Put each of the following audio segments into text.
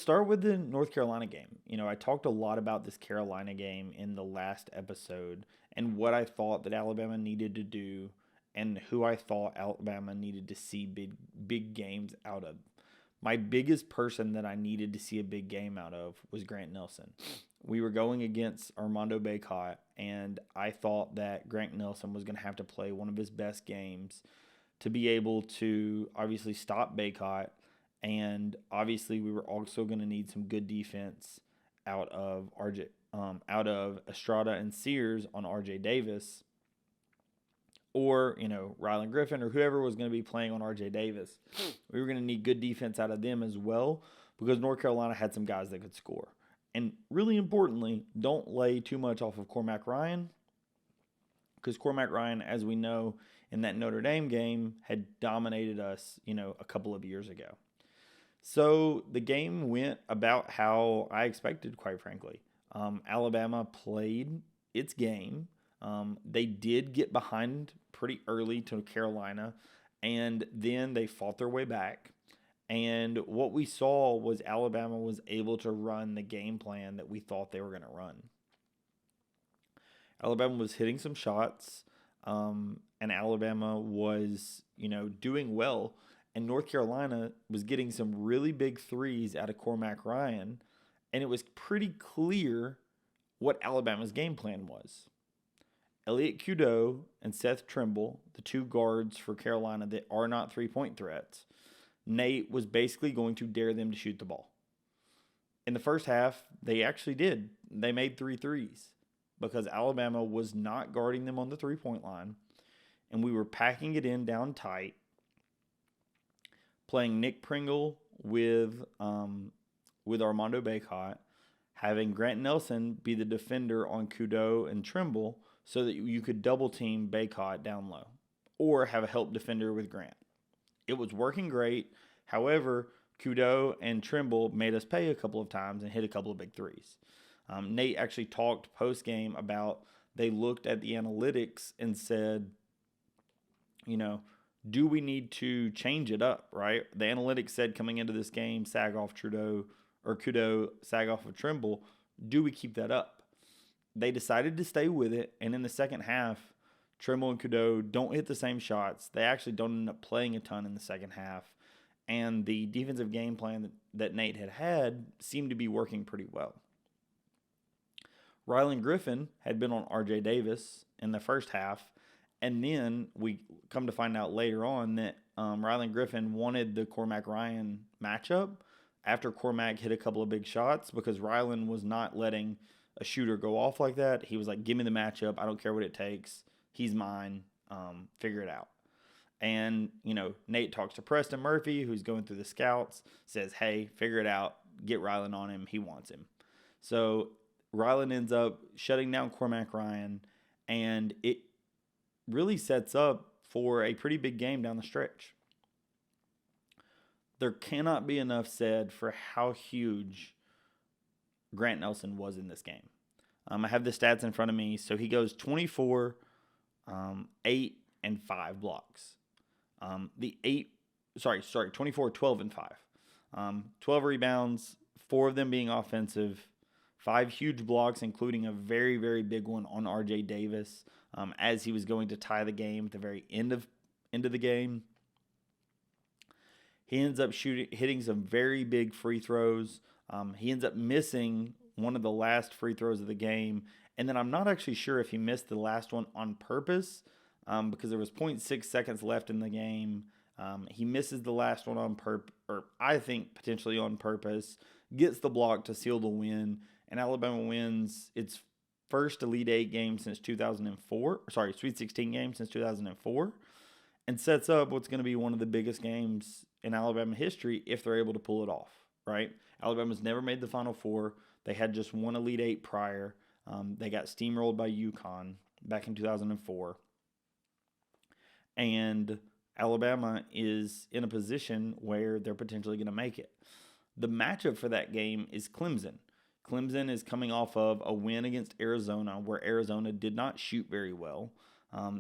let's start with the North Carolina game. I talked a lot about this Carolina game in the last episode and what I thought that Alabama needed to do and who I thought Alabama needed to see big games out of. My biggest person that I needed to see a big game out of was Grant Nelson. We were going against Armando Bacot, and I thought that Grant Nelson was going to have to play one of his best games to be able to obviously stop Bacot. And obviously, we were also going to need some good defense out of out of Estrada and Sears on R.J. Davis, or Rylan Griffin or whoever was going to be playing on R.J. Davis. We were going to need good defense out of them as well because North Carolina had some guys that could score. And really importantly, don't lay too much off of Cormac Ryan because Cormac Ryan, as we know, in that Notre Dame game had dominated us, a couple of years ago. So the game went about how I expected, quite frankly. Alabama played its game. They did get behind pretty early to Carolina, and then they fought their way back. And what we saw was Alabama was able to run the game plan that we thought they were going to run. Alabama was hitting some shots, and Alabama was, doing well. And North Carolina was getting some really big threes out of Cormac Ryan, and it was pretty clear what Alabama's game plan was. Elliot Kudo and Seth Trimble, the two guards for Carolina that are not three-point threats, Nate was basically going to dare them to shoot the ball. In the first half, they actually did. They made 3 threes because Alabama was not guarding them on the three-point line, and we were packing it in down tight, playing Nick Pringle with Armando Bacot, having Grant Nelson be the defender on Kudo and Trimble so that you could double-team Bacot down low or have a help defender with Grant. It was working great. However, Kudo and Trimble made us pay a couple of times and hit a couple of big threes. Nate actually talked post-game about they looked at the analytics and said, do we need to change it up, right? The analytics said coming into this game, sag off Kudo, sag off of Trimble. Do we keep that up? They decided to stay with it, and in the second half, Trimble and Kudo don't hit the same shots. They actually don't end up playing a ton in the second half, and the defensive game plan that Nate had seemed to be working pretty well. Rylan Griffin had been on R.J. Davis in the first half, and then we come to find out later on that Rylan Griffin wanted the Cormac Ryan matchup after Cormac hit a couple of big shots because Rylan was not letting a shooter go off like that. He was like, give me the matchup. I don't care what it takes. He's mine. Figure it out. And, Nate talks to Preston Murphy, who's going through the scouts, says, hey, figure it out. Get Rylan on him. He wants him. So Rylan ends up shutting down Cormac Ryan, and it really sets up for a pretty big game down the stretch. There cannot be enough said for how huge Grant Nelson was in this game. I have the stats in front of me. So he goes 24, 8, and 5 blocks. 24, 12, and 5. 12 rebounds, 4 of them being offensive, 5 huge blocks, including a very, very big one on R.J. Davis as he was going to tie the game at the very end of the game. He ends up hitting some very big free throws. He ends up missing one of the last free throws of the game. And then I'm not actually sure if he missed the last one on purpose because there was 0.6 seconds left in the game. He misses the last one on purpose, or I think potentially on purpose, gets the block to seal the win, and Alabama wins its first Elite Eight game since 2004. Sweet 16 game since 2004, and sets up what's going to be one of the biggest games in Alabama history if they're able to pull it off, right? Alabama's never made the Final Four. They had just one Elite Eight prior. They got steamrolled by UConn back in 2004. And Alabama is in a position where they're potentially going to make it. The matchup for that game is Clemson. Clemson is coming off of a win against Arizona where Arizona did not shoot very well.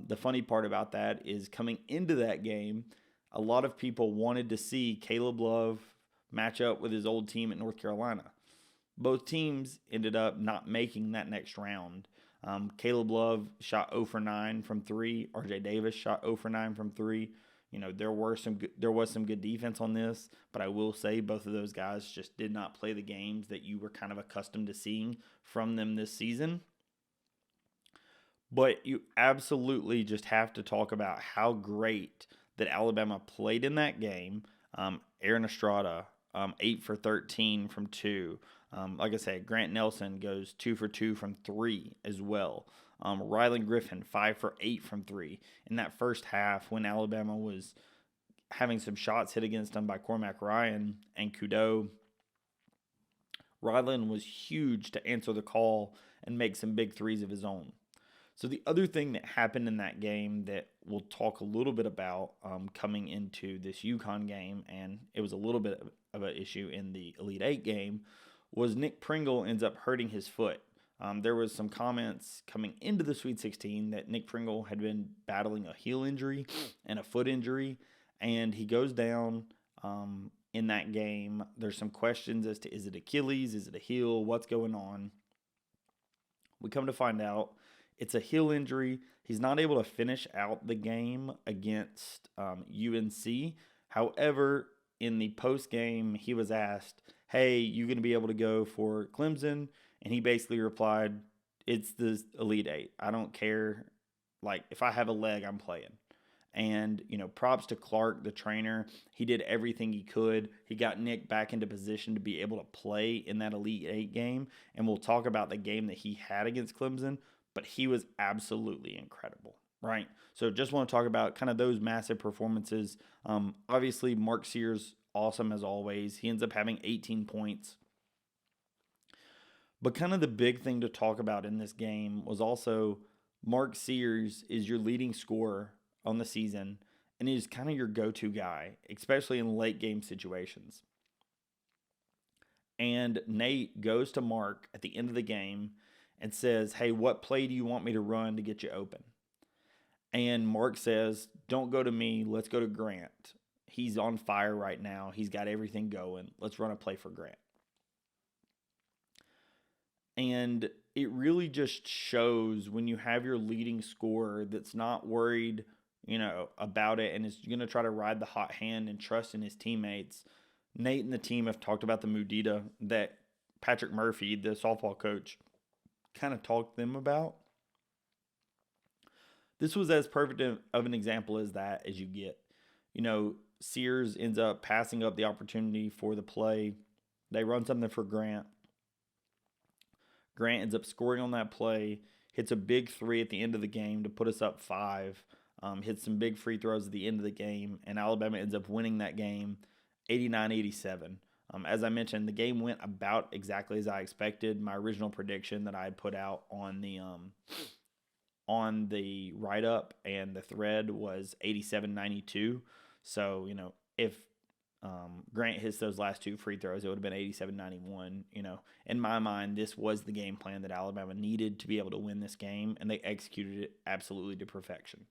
The funny part about that is coming into that game, a lot of people wanted to see Caleb Love match up with his old team at North Carolina. Both teams ended up not making that next round. Caleb Love shot 0 for 9 from 3. RJ Davis shot 0 for 9 from 3. There was some good defense on this, but I will say both of those guys just did not play the games that you were kind of accustomed to seeing from them this season. But you absolutely just have to talk about how great that Alabama played in that game. Aaron Estrada, 8 for 13 from 2. Like I said, Grant Nelson goes 2 for 2 from 3 as well. Rylan Griffin, 5 for 8 from 3. In that first half, when Alabama was having some shots hit against them by Cormac Ryan and Kudo, Rylan was huge to answer the call and make some big threes of his own. So the other thing that happened in that game that we'll talk a little bit about coming into this UConn game, and it was a little bit of an issue in the Elite Eight game, was Nick Pringle ends up hurting his foot. There was some comments coming into the Sweet 16 that Nick Pringle had been battling a heel injury and a foot injury, and he goes down in that game. There's some questions as to, is it Achilles, is it a heel, what's going on? We come to find out it's a heel injury. He's not able to finish out the game against UNC. However, in the post game, he was asked, hey, you going to be able to go for Clemson? And he basically replied, it's the Elite Eight. I don't care. Like, if I have a leg, I'm playing. And, props to Clark, the trainer. He did everything he could. He got Nick back into position to be able to play in that Elite Eight game. And we'll talk about the game that he had against Clemson. But he was absolutely incredible, right? So just want to talk about kind of those massive performances. Obviously, Mark Sears, awesome as always. He ends up having 18 points. But kind of the big thing to talk about in this game was also Mark Sears is your leading scorer on the season, and he's kind of your go-to guy, especially in late game situations. And Nate goes to Mark at the end of the game and says, hey, what play do you want me to run to get you open? And Mark says, don't go to me. Let's go to Grant. He's on fire right now. He's got everything going. Let's run a play for Grant. And it really just shows when you have your leading scorer that's not worried, about it and is going to try to ride the hot hand and trust in his teammates. Nate and the team have talked about the Mudita that Patrick Murphy, the softball coach, kind of talked to them about. This was as perfect of an example as that as you get. Sears ends up passing up the opportunity for the play. They run something for Grant. Grant ends up scoring on that play, hits a big 3 at the end of the game to put us up 5, hits some big free throws at the end of the game, and Alabama ends up winning that game 89-87. As I mentioned, the game went about exactly as I expected. My original prediction that I had put out on the write-up and the thread was 87-92. So, if Grant hits those last 2 free throws, it would have been 87-91. In my mind, this was the game plan that Alabama needed to be able to win this game, and they executed it absolutely to perfection.